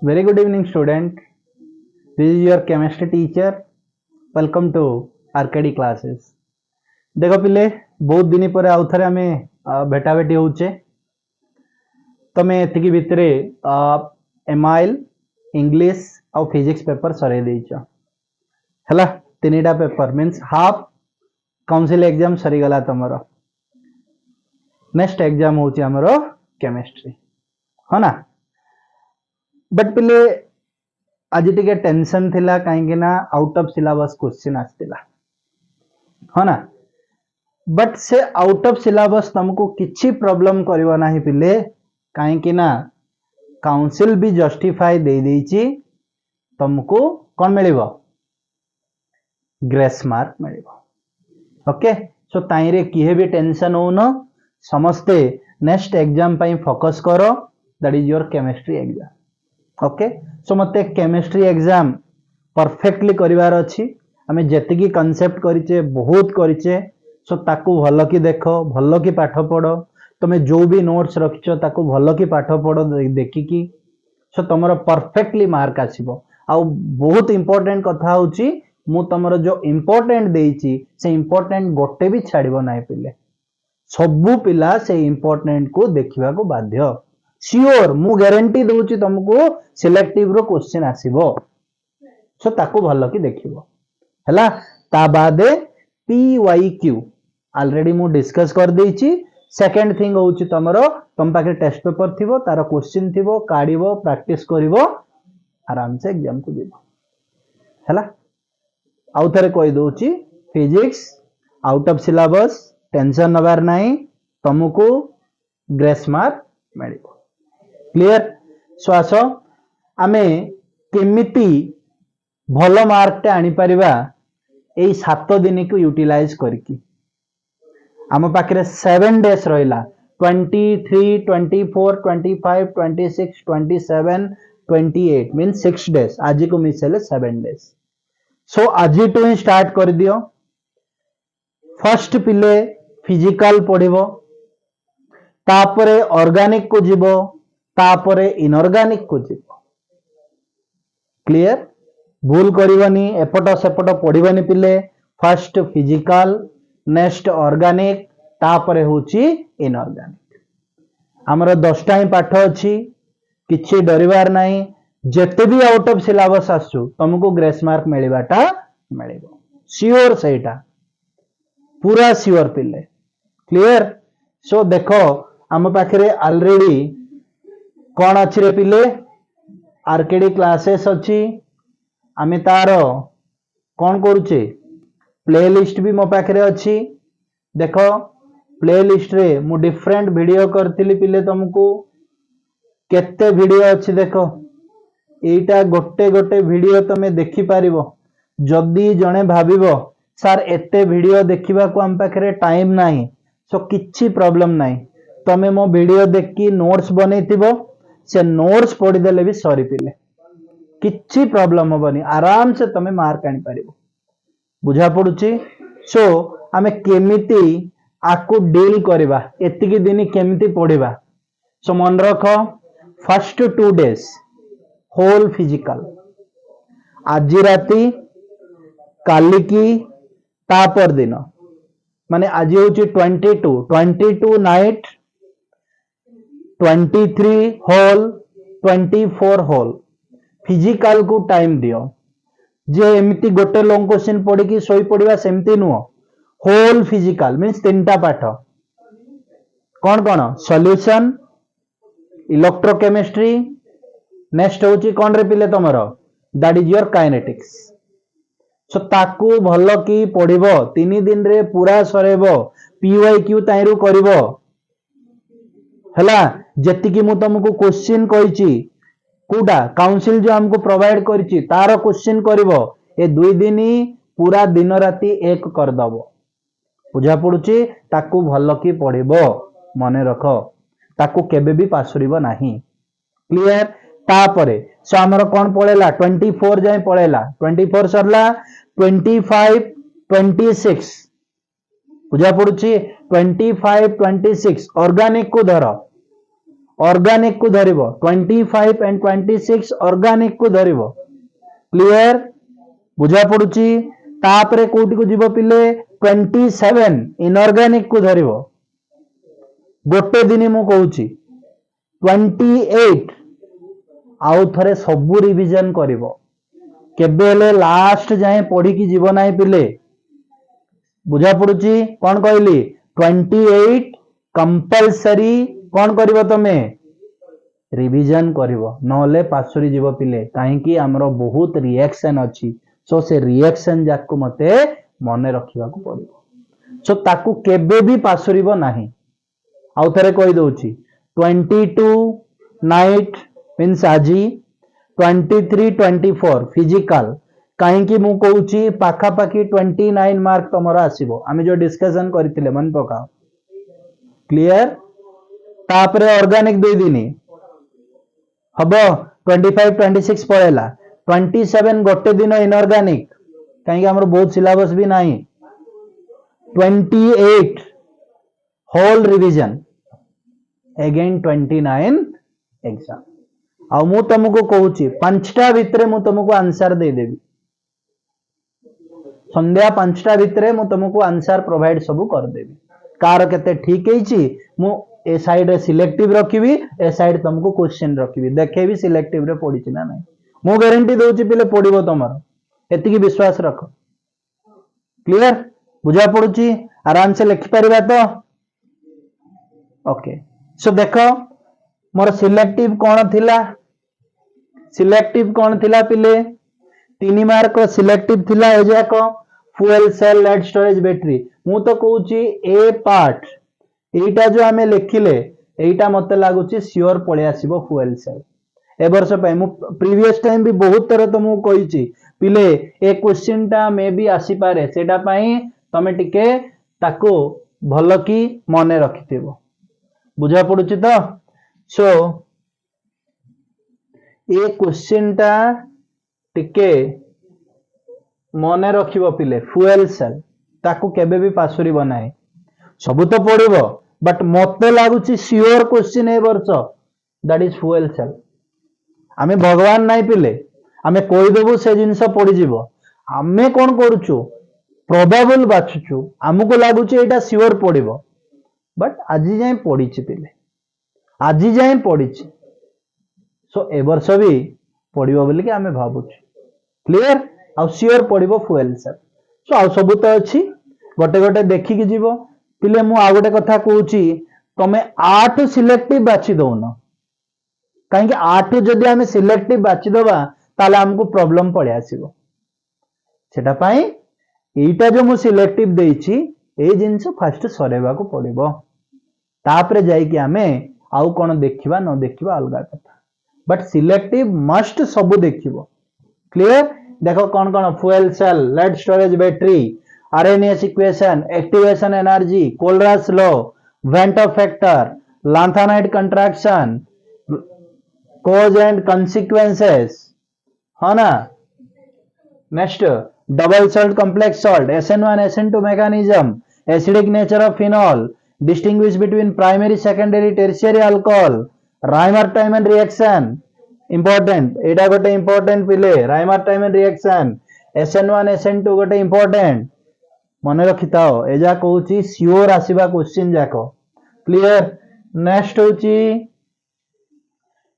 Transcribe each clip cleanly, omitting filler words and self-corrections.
Very good evening, student. This is your chemistry teacher. Welcome to RKD classes. देखो पिले बहुत दिन पर आउ थे आम भेटा भेटी होचे तमें एतिकी भितर एमाइल इंग्लिश आउ फिजिक्स पेपर सरे देइछ हला तीनटा paper means half council exam सरी गला तमरो नेक्स्ट एग्जाम होची हमरो केमिस्ट्री हो ना बट पिले आज टिके टेंशन थिला कहीं ना आउट ऑफ सिलेबस क्वेश्चन आसतिला हो ना बट से आउट ऑफ सिलेबस तुमको किछि प्रॉब्लम करिवो नाही पिले कहीं ना काउंसिल भी जस्टिफाई दे देइछि तुमको कौन मिलिबो ग्रेस मार्क मिलिबो ओके सो ताइरे किहे भी टेंशन हो न समस्ते नेक्स्ट एग्जाम पई फोकस करो that is your chemistry exam okay so मते केमिस्ट्री एग्जाम परफेक्टली करिवार अछि हमें जेतिकी कांसेप्ट करिचे बहुत करिचे सो ताकू भलो की देखो भलो की पाठ पढ़ो तुम जो भी नोट्स रखिछो ताकू भलो की पाठ पढ़ो देखिकी सो तुमरो परफेक्टली मार्क आसीबो आ बहुत इंपोर्टेंट कथा होची मु तुमरो जो इंपोर्टेंट देइची से इंपोर्टेंट गोटे भी छाड़िबो नाही पिले सबु पिला से इंपोर्टेंट को देखिबा को बाध्य श्योर मु गारंटी दूची तुमको सिलेक्टिव रो क्वेश्चन आसीबो सो ताकू भलो की देखिबो हला ता बादे PYQ ऑलरेडी मु डिस्कस कर देइची सेकंड थिंग होची तमरो तुम पाखे टेस्ट पेपर थिबो तार क्वेश्चन थिबो काढिबो प्रैक्टिस करिवो आराम से एग्जाम को दिबो हला आउ थरे कहि दोची physics out of syllabus tension नबार नाही तुमको ग्रेस मार्क मिलिबो क्लियर सो आसो आमे केमिति भलो मार्क टे आनी परिबा एई 7 दिन को यूटिलाइज करकी आम पाखे 7 डेज रहिला 23 24 25 26 27 28 मीन 6 डेज आज को मिस हेले 7 डेज सो आज टू ही स्टार्ट कर दियो फर्स्ट पिले फिजिकल पढ़िबो तापरे ऑर्गेनिक को जीवो तापरे इनऑर्गेनिक को जीवो क्लियर भूल करिवनी एपट सेपट पढ़िबनी पिले फर्स्ट फिजिकल नेक्स्ट ऑर्गेनिक तापरे होची इनऑर्गेनिक हमर 10टा ही पाठ अछि किछि डरिवार नाही जेते भी आउट ऑफ सिलेबस आसु तुमको ग्रेस मार्क मिलिबाटा मिलिबो श्योर सेटा पूरा श्योर पिले क्लियर सो देखो हम पाखरे ऑलरेडी कौन अच्छी रे पिले आरकेडी क्लासेस अच्छी आमे तार कौन करूचे प्ले लिस्ट भी मो पाखरे अच्छी देखो प्ले लिस्ट रे मु डिफरेंट वीडियो करथिली पिले तुमको केते वीडियो अच्छी देखो एटा गोटे गोटे वीडियो तमे देखि पारिबो जदी जणे भाबिबो सर एते वीडियो देखिबा को हम पाखरे टाइम नाही सो किछि प्रॉब्लम नाही तमे मो वीडियो देखि नोट्स बनेथिबो से नोट्स पढ़ी देले भी सॉरी पिले किछि प्रॉब्लम होबनी आराम से तमे मार्क आनी पारिबो बुझा पड़ुची सो आमे केमिति आकु डील करबा एतिकी दिन केमिति पढ़िबा सो मन रखो फर्स्ट 2 डेज होल फिजिकल आज राती काली की तापर दिन माने आज होची 22 नाइट 23 होल 24 होल फिजिकल को टाइम दियो जे एमती गोटे लॉन्ग क्वेश्चन पढ़ी की सोई पड़िबा सेमती नुह होल फिजिकल मींस 3टा पाठ कौन कौन सॉल्यूशन इलेक्ट्रोकेमिस्ट्री नेक्स्ट होची कौन रे पिले तमरो दैट इज योर काइनेटिक्स सो ताकू भलो की पढ़िबो 3 दिन रे पूरा सरेबो PYQ ताइरु करिवो हला जति की मु तुमको क्वेश्चन कहिची कोडा काउंसिल जो हमको प्रोवाइड करिची तार क्वेश्चन करिवो ए 2 दिन पूरा दिन राती एक कर दबो बुझा पड़ुची ताकू भलो की पढ़िबो मने रखो ताकू केबे भी पासुरिबो नाही क्लियर तापरे सो हमर कोन पळेला 24 जाय पळेला 24 सरला 25 26 बुझा पड़ुची 25 26 ऑर्गेनिक को धरो ऑर्गेनिक को धरिबो 25 एंड 26 ऑर्गेनिक को धरिबो क्लियर बुझा पड़ुची तापरे कोटी को जीव पिले 27 इनऑर्गेनिक को धरिबो गोटे दिन मु कहूची 28 आउ थरे सबु रिवीजन करिवो केबे हेले लास्ट जाए पढ़ी की जीव नाही पिले बुझा पड़ुची कौन कहली 28 कंपलसरी कौन करिवो तमे रिवीजन करिवो नले पासरी जीव पिले काहेकि हमरो बहुत रिएक्शन अछि सो से रिएक्शन जाक मते मने रखिबा को पड़िबो सो ताकू केबे भी पासरीबो नाही आउ थरे कहि दउची 22 नाइट मीन्स आजी 23 24 फिजिकल कहीं मु कहूची पाखापाखी 29 मार्क तुम आसीबो आमे जो डिस्कशन करथिले मन पकाओ क्लियर तापरे ऑर्गेनिक 2 दिन हबो 25 26 पळेला 27 गोटे दिन इनऑर्गेनिक कहीं हमर बहुत सिलेबस भी नाही 28 होल रिवीजन अगेन 29 एग्जाम आ मु तुमको कहूची 5टा भितरे मु तुमको आंसर दे देबी संध्या 5टा भितरे मु तुमको आंसर प्रोवाइड सब कर देबी कार केते ठीक हेची मु ए साइड सिलेक्टिव रखिबी ए साइड तुमको क्वेश्चन रखिबी देखेबी सिलेक्टिव रे पडिची ना नहीं मु गारंटी दोची पिले पडिबो तमरो एतिकी विश्वास रख क्लियर बुझा पड़ुची आराम से लिखि परिबा तो ओके सो देखो मोर सिलेक्टिव कौन थिला पिले 3 मार्क सिलेक्टिव थिला ए जाक fuel cell lead storage battery मु तो कहूची ए पार्ट एटा जो हमें लिखिले एटा मते लागुची श्योर पळे आसीबो फ्यूएल सेल ए वर्ष पे मु प्रीवियस टाइम भी बहुत तरह तो मु कहिची पिले ए क्वेश्चन टा मे भी आसी पारे सेटा पई तमे टिके ताको भलो की मने रखिथिबो बुझा पड़ुची तो सो ए क्वेश्चन टा टिके मने रखिबो पिले फ्यूएल सेल ताकू केबे भी पासुरी बनाए सब तो पड़िबो बट मते लागुची श्योर क्वेश्चन ए वर्ष दैट इज फ्यूएल सेल आमे भगवान नाही पिले आमे कोइ देबो से जिंस पड़ी जीवो आमे कोन करूछु प्रोबेबल बाछुछु हमको लागुची एटा श्योर पड़िबो बट आजि जाय पड़ीची पिले आजि जाय पड़ीची सो ए वर्ष भी पड़िबो बोली कि आमे भाबुछु क्लियर आ श्योर पड़िबो फ्यूएल सेल सो आ सब तो अछि गोटे गोटे देखि कि जीवो पिले मु आ गोटे कथा कहूची तमे 8 सिलेक्टिव बाछि दोनो काहे कि 8 जदि हमें सिलेक्टिव बाछि दबा ताले हमको प्रॉब्लम पड़े आसीबो सेटा पई एटा जो मु सिलेक्टिव देइछि ए जिंस फर्स्ट सरेबा को पड़िबो तापरे जाई कि हमें आउ कोन देखिबा न देखिबा अलगा कथा बट सिलेक्टिव मस्ट सब देखिबो क्लियर देखो कौन कौन fuel cell lead storage battery Arrhenius equation activation energy Kohlrausch law van't Hoff factor lanthanide contraction cause and consequences है ना next double salt complex salt SN1 SN2 mechanism acidic nature of phenol distinguish between primary secondary tertiary alcohol Reimer Tiemann reaction important एटा गोटे important पिले राइमर-टाइमन reaction SN1 SN2 गोटे important मने रखिताओ एजा कहूची श्योर आसीबा क्वेश्चन जाको क्लियर नेक्स्ट होची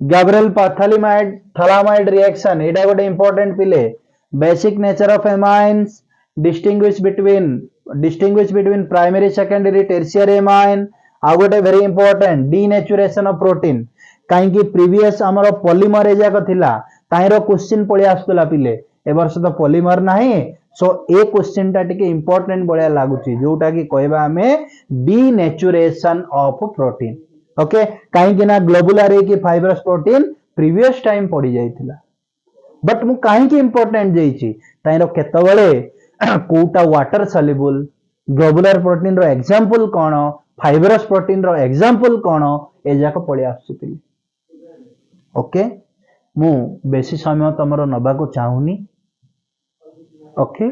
गैब्रियल पाथालिमाइड थैलामाइड रिएक्शन एटा गोटे इंपोर्टेंट पिले basic nature of amines distinguish between primary secondary tertiary amine आ गोटे very important denaturation of protein काहे कि प्रीवियस हमर पॉलीमर एजाक थिला ताइरो क्वेश्चन पळे आस्तला पिले ए वर्ष तो पॉलीमर नाही सो ए क्वेश्चन टा टिके इंपोर्टेंट बळ्या लागुची जोटा कि कहबा हमें डीनेचुरेशन ऑफ प्रोटीन ओके काहे कि ना ग्लोबुलर ए कि फाइब्रस प्रोटीन प्रीवियस टाइम पड़ी जाइथिला बट मु काहे कि इंपोर्टेंट देइची ताइरो केतबेले कोटा वाटर सॉल्युबल ग्लोबुलर प्रोटीन रो एग्जांपल कोन फाइब्रस प्रोटीन रो एग्जांपल कोन ए जाक पळे आसुतिली ओके मु बेसी समय तमरो नबा को चाहूनी ओके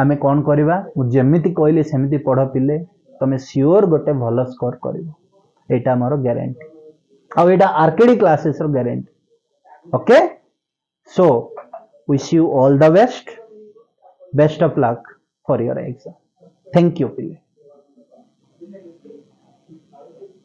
आमे कोन करबा मु जेमिति कहली सेमिति पढ पिले तमे श्योर गोटे भलो स्कोर करबो एटा हमरो गारंटी ଆଉ ଏଇଟା ଆରକେଡି କ୍ଲାसेସ୍ ର guarantee. Okay, so wish you all the best of luck for your exam. Thank you ପିଲେ।